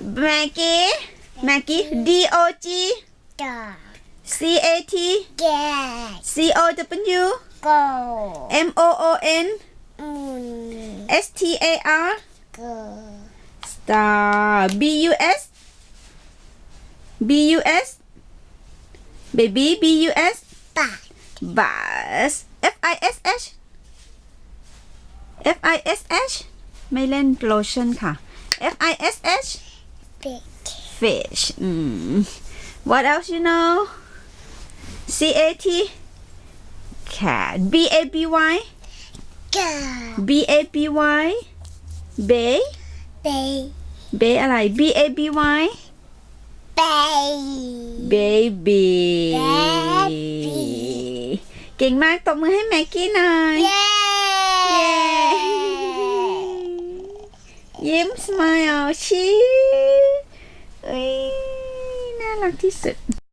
Maggie DOG CAT COW MOON STAR Star BUS Baby BUS Bus FISH ไม่เล่นโลชั่นค่ะ FISH Fish What else you know CAT Cat BABY Bay อะไร BABY Baby เก่งมากตบมือให้แม็กกี้หน่อยยิ้ม smile ชี้น่ารักที่สุด